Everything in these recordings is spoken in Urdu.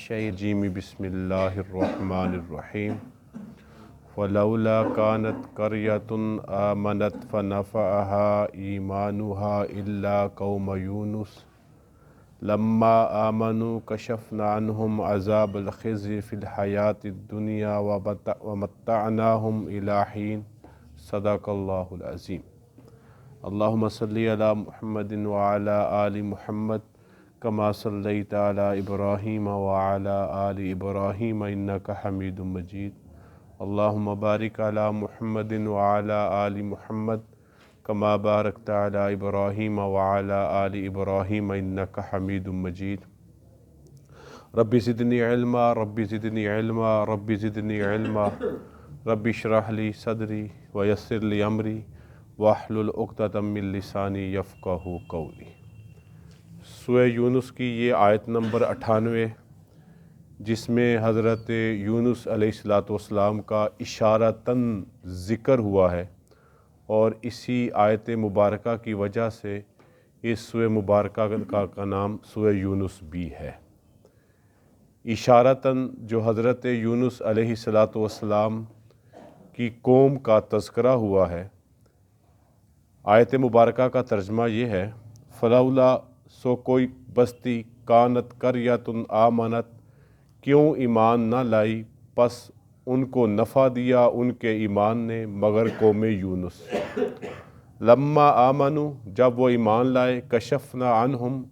الشیطان بسم اللہ الرحمن الرحیم فلولا كانت قرية آمنت فنفعها إيمانها إلا قوم يونس لما آمنوا كشفنا عنهم عذاب الخزي في الحياة الدنيا ومتعناهم إلى حين صدق الله العظيم اللهم صل على محمد وعلى آل محمد كما صليت على إبراهيم وعلى آل إبراهيم إنك حميد مجيد اللهم بارك على محمد وعلى آل محمد كما باركت على إبراهيم وعلى آل إبراهيم إنك حميد مجيد رب زدني علما رب زدني علما رب زدني علما رب اشرح لي صدري ويسر لي أمري واحلل عقدة من لساني يفقهوا قولي۔ سورہ یونس کی یہ آیت نمبر 98 جس میں حضرت یونس علیہ السلام کا اشارتاً ذکر ہوا ہے، اور اسی آیت مبارکہ کی وجہ سے اس سورہ مبارکہ کا نام سورہ یونس بھی ہے۔ اشارتاً جو حضرت یونس علیہ السلام کی قوم کا تذکرہ ہوا ہے، آیت مبارکہ کا ترجمہ یہ ہے، فلولا سو کوئی بستی کانت قریۃ آمنت کیوں ایمان نہ لائی، پس ان کو نفع دیا ان کے ایمان نے مگر قوم یونس۔ لما آمنوا جب وہ ایمان لائے، کشفنا عنہم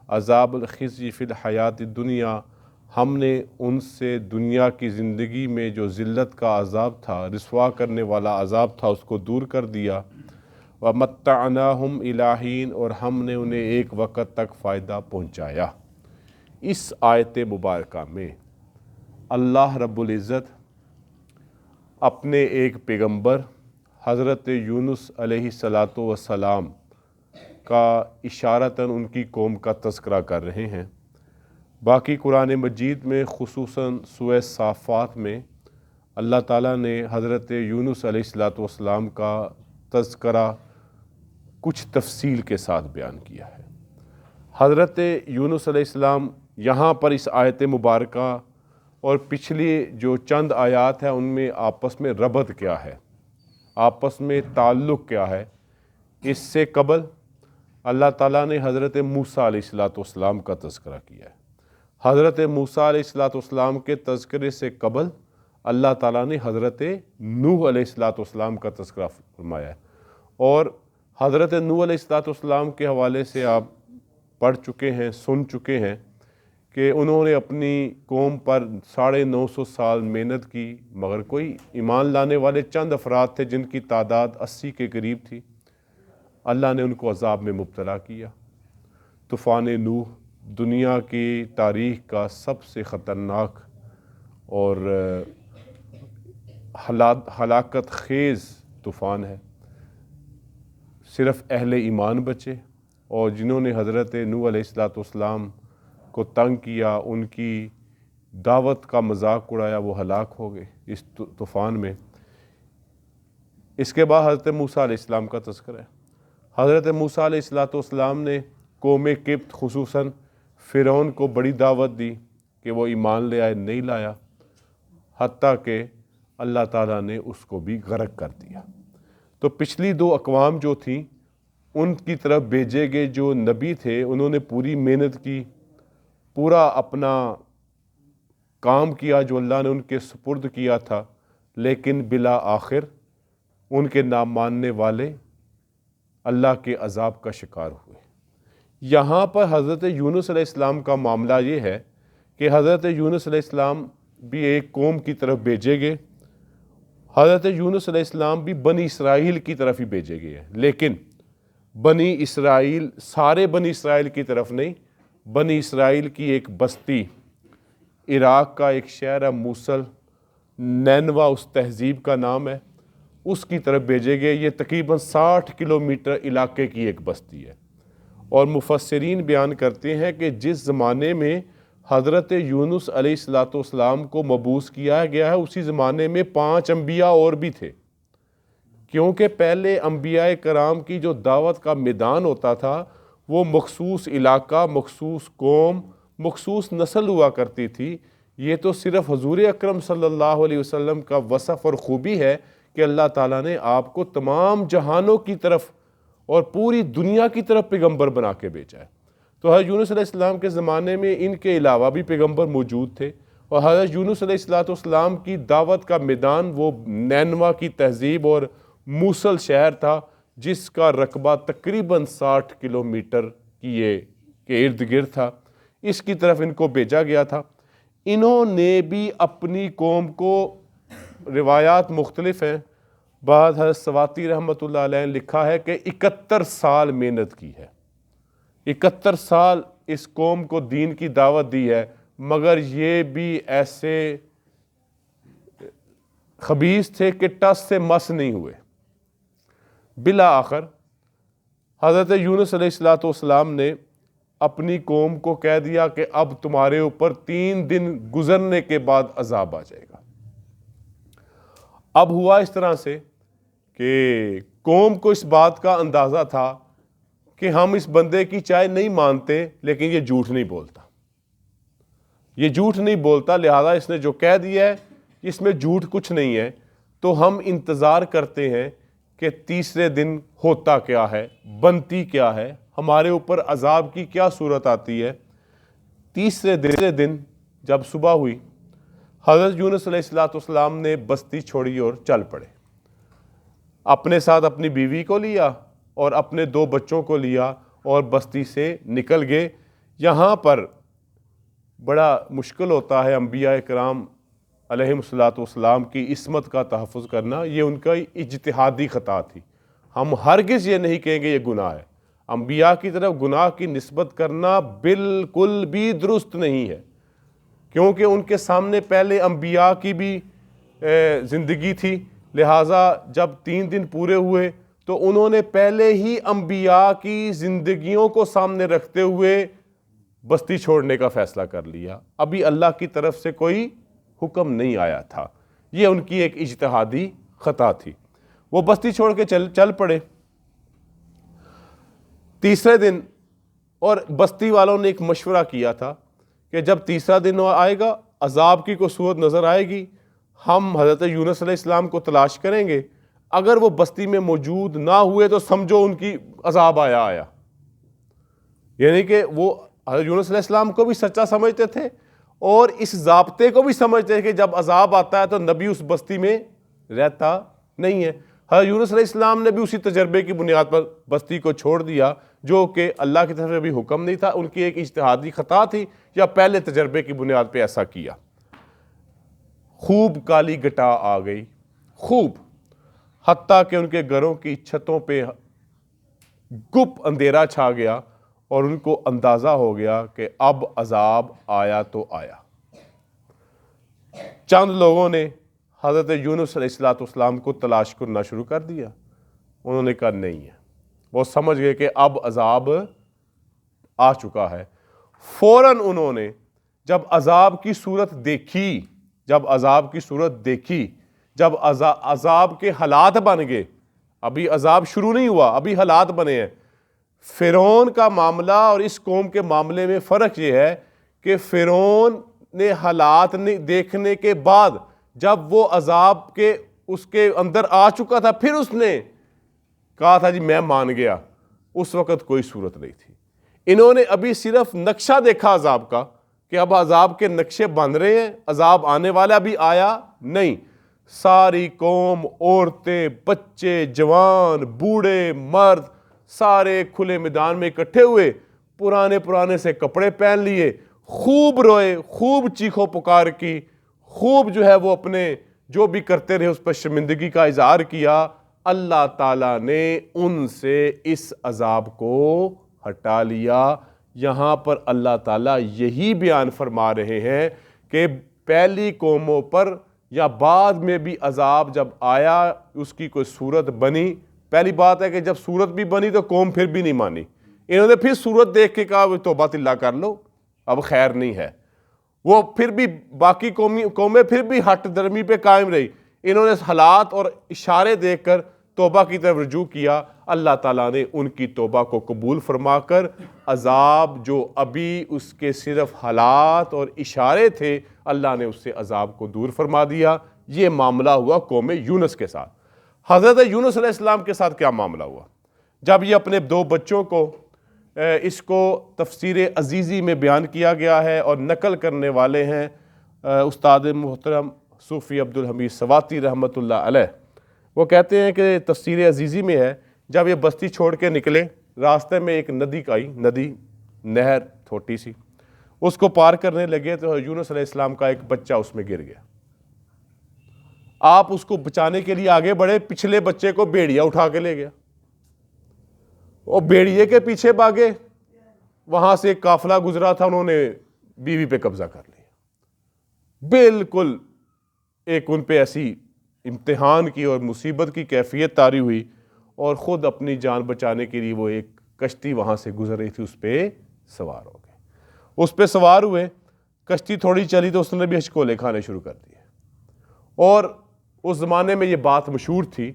عذاب الخزی فی الحیات الدنیا ہم نے ان سے دنیا کی زندگی میں جو ذلت کا عذاب تھا، رسوا کرنے والا عذاب تھا، اس کو دور کر دیا۔ وَمَتَّعْنَاهُمْ إِلَىٰ حِينٍ اور ہم نے انہیں ایک وقت تک فائدہ پہنچایا۔ اس آیت مبارکہ میں اللہ رب العزت اپنے ایک پیغمبر حضرت یونس علیہ السلام کا اشارتاً ان کی قوم کا تذکرہ کر رہے ہیں۔ باقی قرآن مجید میں خصوصاً سورہ صافات میں اللہ تعالیٰ نے حضرت یونس علیہ السلام کا تذکرہ کچھ تفصیل کے ساتھ بیان کیا ہے۔ حضرت یونس علیہ السلام یہاں پر اس آیت مبارکہ اور پچھلی جو چند آیات ہیں ان میں آپس میں ربط کیا ہے، آپس میں تعلق کیا ہے۔ اس سے قبل اللہ تعالیٰ نے حضرت موسیٰ علیہ السلام کا تذکرہ کیا ہے۔ حضرت موسیٰ علیہ السلام کے تذکرے سے قبل اللہ تعالیٰ نے حضرت نوح علیہ السلام کا تذکرہ فرمایا ہے، اور حضرت نوح علیہ السلام کے حوالے سے آپ پڑھ چکے ہیں، سن چکے ہیں کہ انہوں نے اپنی قوم پر 950 سال محنت کی، مگر کوئی ایمان لانے والے چند افراد تھے جن کی تعداد 80 کے قریب تھی۔ اللہ نے ان کو عذاب میں مبتلا کیا۔ طوفان نوح دنیا کی تاریخ کا سب سے خطرناک اور ہلاکت خیز طوفان ہے۔ صرف اہل ایمان بچے، اور جنہوں نے حضرت نوح علیہ السلام کو تنگ کیا، ان کی دعوت کا مذاق اڑایا، وہ ہلاک ہو گئے اس طوفان میں۔ اس کے بعد حضرت موسیٰ علیہ السلام کا تذکرہ ہے۔ حضرت موسیٰ علیہ السلام نے قوم قبط خصوصاً فرعون کو بڑی دعوت دی کہ وہ ایمان لے آئے، نہیں لایا، حتیٰ کہ اللہ تعالیٰ نے اس کو بھی غرق کر دیا۔ تو پچھلی دو اقوام جو تھیں ان کی طرف بھیجے گئے جو نبی تھے، انہوں نے پوری محنت کی، پورا اپنا کام کیا جو اللہ نے ان کے سپرد کیا تھا، لیکن بالآخر ان کے نہ ماننے والے اللہ کے عذاب کا شکار ہوئے۔ یہاں پر حضرت یونس علیہ السلام کا معاملہ یہ ہے کہ حضرت یونس علیہ السلام بھی ایک قوم کی طرف بھیجے گئے، حضرت یونس علیہ السلام بھی بنی اسرائیل کی طرف ہی بھیجے گئے ہیں، لیکن بنی اسرائیل سارے بنی اسرائیل کی طرف نہیں، بنی اسرائیل کی ایک بستی، عراق کا ایک شہر ہے موصل، نینوا اس تہذیب کا نام ہے، اس کی طرف بھیجے گئے۔ یہ تقریباً 60 کلومیٹر علاقے کی ایک بستی ہے، اور مفسرین بیان کرتے ہیں کہ جس زمانے میں حضرت یونس علیہ السلام کو مبعوث کیا گیا ہے، اسی زمانے میں 5 انبیاء اور بھی تھے، کیونکہ پہلے انبیاء کرام کی جو دعوت کا میدان ہوتا تھا وہ مخصوص علاقہ، مخصوص قوم، مخصوص نسل ہوا کرتی تھی، یہ تو صرف حضور اکرم صلی اللہ علیہ وسلم کا وصف اور خوبی ہے کہ اللہ تعالیٰ نے آپ کو تمام جہانوں کی طرف اور پوری دنیا کی طرف پیغمبر بنا کے بھیجا ہے۔ تو حضرت یونس علیہ السلام کے زمانے میں ان کے علاوہ بھی پیغمبر موجود تھے، اور حضرت یونس علیہ السلام کی دعوت کا میدان وہ نینوا کی تہذیب اور موصل شہر تھا، جس کا رقبہ تقریباً 60 کلومیٹر کے ارد گرد تھا۔ اس کی طرف ان کو بھیجا گیا تھا۔ انہوں نے بھی اپنی قوم کو، روایات مختلف ہیں، بعض حضرت سواتی رحمۃ اللہ علیہ نے لکھا ہے کہ 71 سال محنت کی ہے، 71 سال اس قوم کو دین کی دعوت دی ہے، مگر یہ بھی ایسے خبیث تھے کہ ٹس سے مس نہیں ہوئے۔ بالآخر حضرت یونس علیہ السلام نے اپنی قوم کو کہہ دیا کہ اب تمہارے اوپر 3 دن گزرنے کے بعد عذاب آ جائے گا۔ اب ہوا اس طرح سے کہ قوم کو اس بات کا اندازہ تھا کہ ہم اس بندے کی چائے نہیں مانتے، لیکن یہ جھوٹ نہیں بولتا، یہ جھوٹ نہیں بولتا، لہذا اس نے جو کہہ دیا ہے اس میں جھوٹ کچھ نہیں ہے، تو ہم انتظار کرتے ہیں کہ تیسرے دن ہوتا کیا ہے، بنتی کیا ہے، ہمارے اوپر عذاب کی کیا صورت آتی ہے۔ تیسرے دن جب صبح ہوئی، حضرت یونس علیہ السلام نے بستی چھوڑی اور چل پڑے، اپنے ساتھ اپنی بیوی کو لیا اور اپنے 2 بچوں کو لیا اور بستی سے نکل گئے۔ یہاں پر بڑا مشکل ہوتا ہے انبیاء کرام علیہم السلام کی عصمت کا تحفظ کرنا، یہ ان کا اجتہادی خطا تھی۔ ہم ہرگز یہ نہیں کہیں گے یہ گناہ ہے، انبیاء کی طرف گناہ کی نسبت کرنا بالکل بھی درست نہیں ہے، کیونکہ ان کے سامنے پہلے انبیاء کی بھی زندگی تھی، لہٰذا جب 3 دن پورے ہوئے تو انہوں نے پہلے ہی انبیاء کی زندگیوں کو سامنے رکھتے ہوئے بستی چھوڑنے کا فیصلہ کر لیا۔ ابھی اللہ کی طرف سے کوئی حکم نہیں آیا تھا، یہ ان کی ایک اجتہادی خطا تھی۔ وہ بستی چھوڑ کے چل پڑے تیسرے دن، اور بستی والوں نے ایک مشورہ کیا تھا کہ جب تیسرا دن آئے گا، عذاب کی کوئی صورت نظر آئے گی، ہم حضرت یونس علیہ السلام کو تلاش کریں گے، اگر وہ بستی میں موجود نہ ہوئے تو سمجھو ان کی عذاب آیا۔ یعنی کہ وہ حضرت یونس علیہ السلام کو بھی سچا سمجھتے تھے اور اس ضابطے کو بھی سمجھتے تھے کہ جب عذاب آتا ہے تو نبی اس بستی میں رہتا نہیں ہے۔ حضرت یونس علیہ السلام نے بھی اسی تجربے کی بنیاد پر بستی کو چھوڑ دیا، جو کہ اللہ کی طرف سے بھی حکم نہیں تھا، ان کی ایک اجتہادی خطا تھی، یا پہلے تجربے کی بنیاد پہ ایسا کیا۔ خوب کالی گٹا آ گئی، خوب، حتیٰ کہ ان کے گھروں کی چھتوں پہ گپ اندھیرا چھا گیا اور ان کو اندازہ ہو گیا کہ اب عذاب آیا تو آیا۔ چند لوگوں نے حضرت یونس علیہ السلام کو تلاش کرنا شروع کر دیا، انہوں نے کہا نہیں ہے، وہ سمجھ گئے کہ اب عذاب آ چکا ہے۔ فوراً انہوں نے جب عذاب کی صورت دیکھی، جب عذاب کے حالات بن گئے، ابھی عذاب شروع نہیں ہوا، ابھی حالات بنے ہیں۔ فرعون کا معاملہ اور اس قوم کے معاملے میں فرق یہ ہے کہ فرعون نے حالات دیکھنے کے بعد جب وہ عذاب کے اس کے اندر آ چکا تھا، پھر اس نے کہا تھا جی میں مان گیا، اس وقت کوئی صورت نہیں تھی۔ انہوں نے ابھی صرف نقشہ دیکھا عذاب کا کہ اب عذاب کے نقشے بن رہے ہیں، عذاب آنے والا، ابھی آیا نہیں۔ ساری قوم، عورتیں، بچے، جوان، بوڑھے، مرد، سارے کھلے میدان میں اکٹھے ہوئے، پرانے سے کپڑے پہن لیے، خوب روئے، خوب چیخو پکار کی، خوب جو ہے وہ اپنے جو بھی کرتے رہے اس پر شرمندگی کا اظہار کیا۔ اللہ تعالیٰ نے ان سے اس عذاب کو ہٹا لیا۔ یہاں پر اللہ تعالیٰ یہی بیان فرما رہے ہیں کہ پہلی قوموں پر یا بعد میں بھی عذاب جب آیا، اس کی کوئی صورت بنی، پہلی بات ہے کہ جب صورت بھی بنی تو قوم پھر بھی نہیں مانی، انہوں نے پھر صورت دیکھ کے کہا توبہ اللہ کر لو، اب خیر نہیں ہے۔ وہ پھر بھی باقی قومیں پھر بھی ہٹ درمی پہ قائم رہی، انہوں نے حالات اور اشارے دیکھ کر توبہ کی طرف رجوع کیا، اللہ تعالیٰ نے ان کی توبہ کو قبول فرما کر عذاب جو ابھی اس کے صرف حالات اور اشارے تھے، اللہ نے اس سے عذاب کو دور فرما دیا۔ یہ معاملہ ہوا قوم یونس کے ساتھ۔ حضرت یونس علیہ السلام کے ساتھ کیا معاملہ ہوا؟ جب یہ اپنے 2 بچوں کو اس کو تفسیر عزیزی میں بیان کیا گیا ہے اور نقل کرنے والے ہیں استاد محترم صوفی عبدالحمید سواتی رحمۃ اللہ علیہ۔ وہ کہتے ہیں کہ تفسیر عزیزی میں ہے، جب یہ بستی چھوڑ کے نکلے، راستے میں ایک ندی آئی، نہر چھوٹی سی، اس کو پار کرنے لگے تو یونس علیہ السلام کا ایک بچہ اس میں گر گیا۔ آپ اس کو بچانے کے لیے آگے بڑھے، پچھلے بچے کو بھیڑیا اٹھا کے لے گیا، اور بھیڑیے کے پیچھے بھاگے، وہاں سے ایک قافلہ گزرا تھا، انہوں نے بیوی پہ قبضہ کر لیا۔ بالکل ایک ان پہ ایسی امتحان کی اور مصیبت کی کیفیت طاری ہوئی، اور خود اپنی جان بچانے کے لیے وہ ایک کشتی وہاں سے گزر رہی تھی، اس پہ سوار ہو گئے۔ اس پہ سوار ہوئے، کشتی تھوڑی چلی تو اس نے بھی ہچکولے کھانے شروع کر دیے۔ اور اس زمانے میں یہ بات مشہور تھی،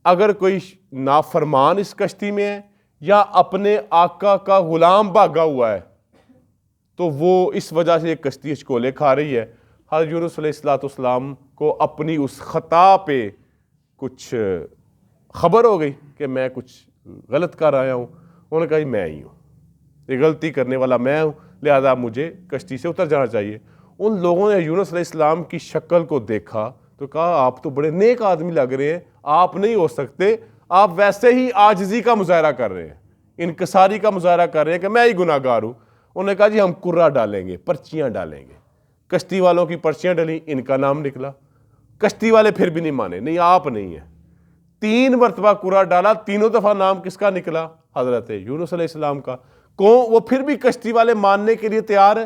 اگر کوئی نافرمان اس کشتی میں ہے یا اپنے آقا کا غلام بھاگا ہوا ہے تو وہ اس وجہ سے یہ کشتی ہچکولے کھا رہی ہے۔ حضرت یونس علیہ السلام کو اپنی اس خطا پہ کچھ خبر ہو گئی کہ میں کچھ غلط کر آیا ہوں۔ انہوں نے کہا جی میں ہی ہوں، یہ غلطی کرنے والا میں ہوں، لہذا مجھے کشتی سے اتر جانا چاہیے۔ ان لوگوں نے یونس علیہ السلام کی شکل کو دیکھا تو کہا آپ تو بڑے نیک آدمی لگ رہے ہیں، آپ نہیں ہو سکتے، آپ ویسے ہی عاجزی کا مظاہرہ کر رہے ہیں، انکساری کا مظاہرہ کر رہے ہیں کہ میں ہی گناہ گار ہوں۔ انہوں نے کہا جی ہم کرہ ڈالیں گے، پرچیاں ڈالیں گے۔ کشتی والوں کی پرچیاں ڈلیں، ان کا نام نکلا۔ کشتی والے پھر بھی نہیں مانے، نہیں آپ نہیں ہیں۔ 3 مرتبہ کرہ ڈالا، تینوں دفعہ نام کس کا نکلا؟ حضرت یونس علیہ السلام کا۔ وہ پھر بھی کشتی والے ماننے کے لیے تیار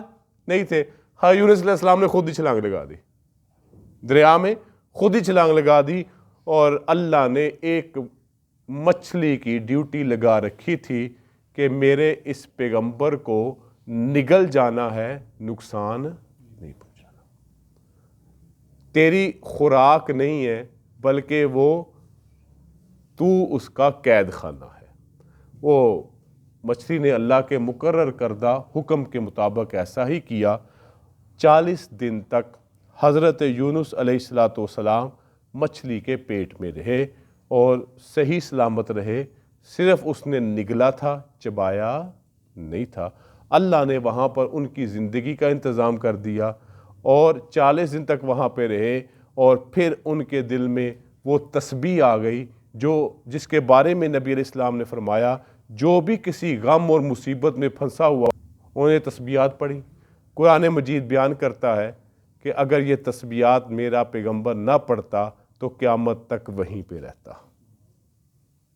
نہیں تھے۔ یونس علیہ السلام نے خود ہی چھلانگ لگا دی، دریا میں خود ہی چھلانگ لگا دی، اور اللہ نے ایک مچھلی کی ڈیوٹی لگا رکھی تھی کہ میرے اس پیغمبر کو نگل جانا ہے، نقصان نہیں پہنچانا۔ تیری خوراک نہیں ہے بلکہ تو اس کا قید خانہ ہے۔ وہ مچھلی نے اللہ کے مقرر کردہ حکم کے مطابق ایسا ہی کیا۔ 40 دن تک حضرت یونس علیہ السلام مچھلی کے پیٹ میں رہے اور صحیح سلامت رہے، صرف اس نے نگلا تھا، چبایا نہیں تھا۔ اللہ نے وہاں پر ان کی زندگی کا انتظام کر دیا، اور 40 دن تک وہاں پہ رہے، اور پھر ان کے دل میں وہ تسبیح آ گئی جس کے بارے میں نبی علیہ السلام نے فرمایا جو بھی کسی غم اور مصیبت میں پھنسا ہوا انہوں نے تسبیحات پڑھی۔ قرآن مجید بیان کرتا ہے کہ اگر یہ تسبیحات میرا پیغمبر نہ پڑھتا تو قیامت تک وہیں پہ رہتا۔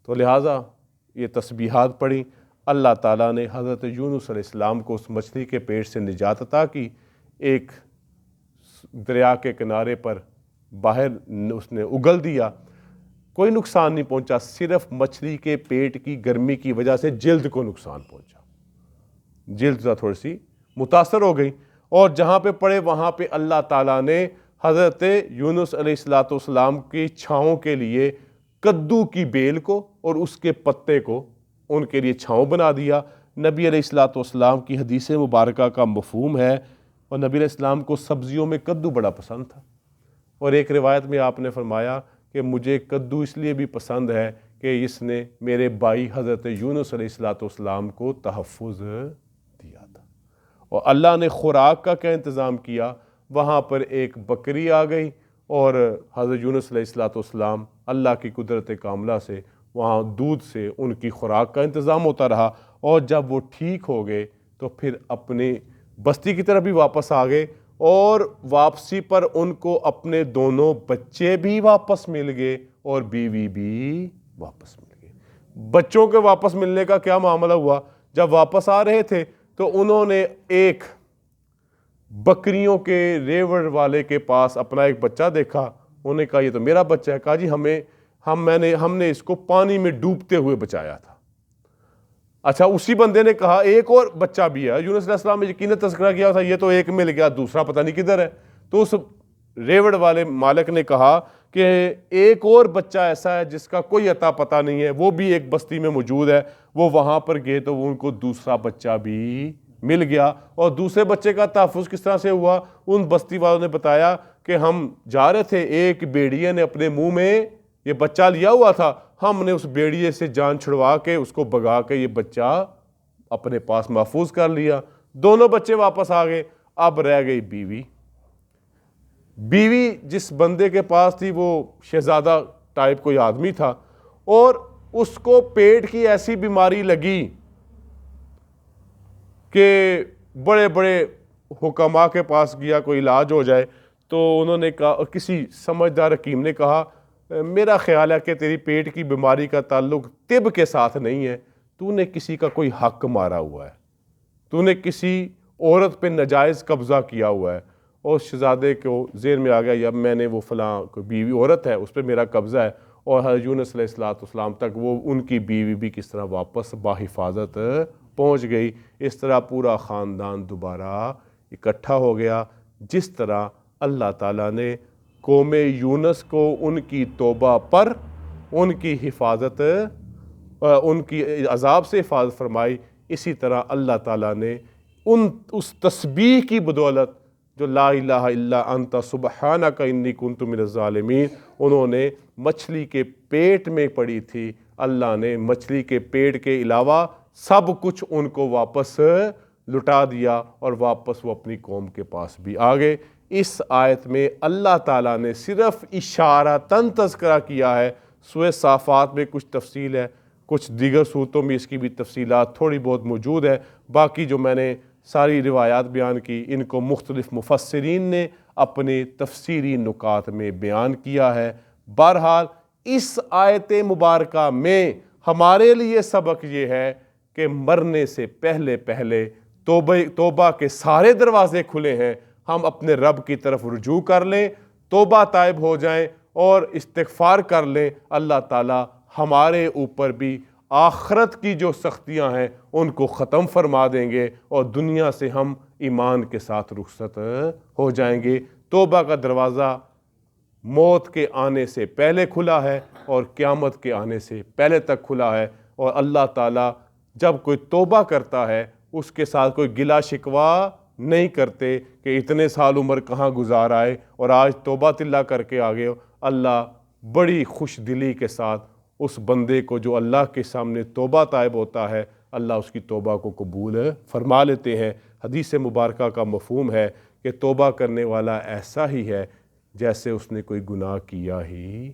تو لہٰذا یہ تسبیحات پڑھی، اللہ تعالیٰ نے حضرت یونس علیہ السلام کو اس مچھلی کے پیٹ سے نجات عطا کی۔ ایک دریا کے کنارے پر باہر اس نے اگل دیا، کوئی نقصان نہیں پہنچا، صرف مچھلی کے پیٹ کی گرمی کی وجہ سے جلد کو نقصان پہنچا، جلد تھوڑی سی متاثر ہو گئی، اور جہاں پہ پڑے وہاں پہ اللہ تعالیٰ نے حضرت یونس علیہ السلام کی چھاؤں کے لیے کدو کی بیل کو اور اس کے پتے کو ان کے لیے چھاؤں بنا دیا۔ نبی علیہ السلام کی حدیث مبارکہ کا مفہوم ہے، اور نبی علیہ السلام کو سبزیوں میں کدو بڑا پسند تھا، اور ایک روایت میں آپ نے فرمایا کہ مجھے کدو اس لیے بھی پسند ہے کہ اس نے میرے بھائی حضرت یونس علیہ السلام کو تحفظ دیا تھا۔ اور اللہ نے خوراک کا کیا انتظام کیا؟ وہاں پر ایک بکری آ گئی، اور حضرت یونس علیہ السلام اللہ کی قدرت کاملہ سے وہاں دودھ سے ان کی خوراک کا انتظام ہوتا رہا، اور جب وہ ٹھیک ہو گئے تو پھر اپنی بستی کی طرف بھی واپس آ گئے، اور واپسی پر ان کو اپنے دونوں بچے بھی واپس مل گئے اور بیوی بھی واپس مل گئے۔ بچوں کے واپس ملنے کا کیا معاملہ ہوا؟ جب واپس آ رہے تھے تو انہوں نے ایک بکریوں کے ریوڑ والے کے پاس اپنا ایک بچہ دیکھا، انہوں نے کہا یہ تو میرا بچہ ہے۔ کہا جی ہم نے اس کو پانی میں ڈوبتے ہوئے بچایا تھا۔ اچھا، اسی بندے نے کہا ایک اور بچہ بھی ہے۔ یونس علیہ السلام نے یقیناً تذکرہ کیا تھا یہ تو ایک مل گیا، دوسرا پتہ نہیں کدھر ہے۔ تو اس ریوڑ والے مالک نے کہا کہ ایک اور بچہ ایسا ہے جس کا کوئی عطا پتہ نہیں ہے، وہ بھی ایک بستی میں موجود ہے۔ وہ وہاں پر گئے تو وہ ان کو دوسرا بچہ بھی مل گیا، اور دوسرے بچے کا تحفظ کس طرح سے ہوا؟ ان بستی والوں نے بتایا کہ ہم جا رہے تھے، ایک بھیڑیے نے اپنے منہ میں یہ بچہ لیا ہوا تھا، ہم نے اس بھیڑیے سے جان چھڑوا کے اس کو بھگا کے یہ بچہ اپنے پاس محفوظ کر لیا۔ دونوں بچے واپس آ گئے، اب رہ گئی بیوی۔ بیوی جس بندے کے پاس تھی وہ شہزادہ ٹائپ کوئی آدمی تھا، اور اس کو پیٹ کی ایسی بیماری لگی کہ بڑے بڑے حکماء کے پاس گیا کوئی علاج ہو جائے، تو انہوں نے کہا، کسی سمجھدار حکیم نے کہا میرا خیال ہے کہ تیری پیٹ کی بیماری کا تعلق طب کے ساتھ نہیں ہے، تو نے کسی کا کوئی حق مارا ہوا ہے، تو نے کسی عورت پہ ناجائز قبضہ کیا ہوا ہے۔ اور شہزادے کو ذہن میں آ گیا یا میں نے وہ فلاں کوئی بیوی عورت ہے اس پہ میرا قبضہ ہے، اور حضرت یونس علیہ السلام تک وہ ان کی بیوی بھی کس طرح واپس باحفاظت پہنچ گئی۔ اس طرح پورا خاندان دوبارہ اکٹھا ہو گیا، جس طرح اللہ تعالیٰ نے قوم یونس کو ان کی توبہ پر ان کی حفاظت، ان کی عذاب سے حفاظت فرمائی، اسی طرح اللہ تعالیٰ نے اس تسبیح کی بدولت جو لا الہ الا انت سبحانک انی کنت من الظالمین، انہوں نے مچھلی کے پیٹ میں پڑی تھی، اللہ نے مچھلی کے پیٹ کے علاوہ سب کچھ ان کو واپس لٹا دیا، اور واپس وہ اپنی قوم کے پاس بھی آ گئے۔ اس آیت میں اللہ تعالیٰ نے صرف اشارتاً تذکرہ کیا ہے، سورہ صافات میں کچھ تفصیل ہے، کچھ دیگر صورتوں میں اس کی بھی تفصیلات تھوڑی بہت موجود ہے، باقی جو میں نے ساری روایات بیان کی ان کو مختلف مفسرین نے اپنے تفسیری نکات میں بیان کیا ہے۔ بہرحال اس آیت مبارکہ میں ہمارے لیے سبق یہ ہے کہ مرنے سے پہلے پہلے توبہ کے سارے دروازے کھلے ہیں، ہم اپنے رب کی طرف رجوع کر لیں، توبہ تائب ہو جائیں اور استغفار کر لیں، اللہ تعالیٰ ہمارے اوپر بھی آخرت کی جو سختیاں ہیں ان کو ختم فرما دیں گے، اور دنیا سے ہم ایمان کے ساتھ رخصت ہو جائیں گے۔ توبہ کا دروازہ موت کے آنے سے پہلے کھلا ہے اور قیامت کے آنے سے پہلے تک کھلا ہے، اور اللہ تعالیٰ جب کوئی توبہ کرتا ہے اس کے ساتھ کوئی گلہ شکوہ نہیں کرتے کہ اتنے سال عمر کہاں گزار آئے اور آج توبہ تلا کر کے آگے ہو۔ اللہ بڑی خوش دلی کے ساتھ اس بندے کو جو اللہ کے سامنے توبہ طائب ہوتا ہے، اللہ اس کی توبہ کو قبول فرما لیتے ہیں۔ حدیث مبارکہ کا مفہوم ہے کہ توبہ کرنے والا ایسا ہی ہے جیسے اس نے کوئی گناہ کیا ہی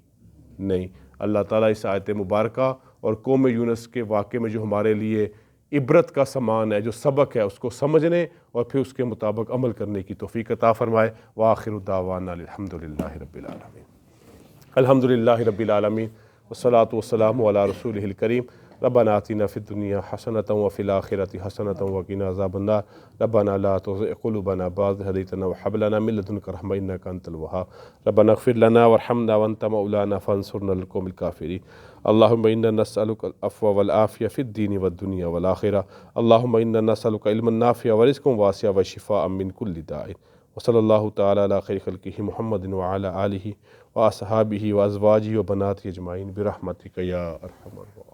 نہیں۔ اللہ تعالیٰ اس آیت مبارکہ اور قوم یونس کے واقعے میں جو ہمارے لیے عبرت کا سامان ہے، جو سبق ہے، اس کو سمجھنے اور پھر اس کے مطابق عمل کرنے کی توفیق عطا فرمائے۔ وآخر دعوانا الحمدللہ رب العالمین۔ الحمدللہ رب العالمین والصلاة والسلام علی رسولہ الکریم۔ ربنا آتنا فی الدنیا حسنۃ وفی الآخرۃ حسنۃ وقنا عذاب النار۔ ربنا لا تزغ قلوبنا بعد إذ هديتنا وهب لنا من لدنك رحمة إنك أنت الوهاب۔ ربنا اغفر لنا وارحمنا وأنت مولانا فانصرنا على القوم الكافرين۔ اللهم إنا نسألك العفو والعافية في الدين والدنيا والآخرة۔ اللهم إنا نسألك علما نافعا ورزقا واسعا وشفاء من كل داء۔ وصلى الله تعالى على خير خلقه محمد وعلى آله وأصحابه وأزواجه وبناته أجمعين برحمتك يا أرحم الراحمين۔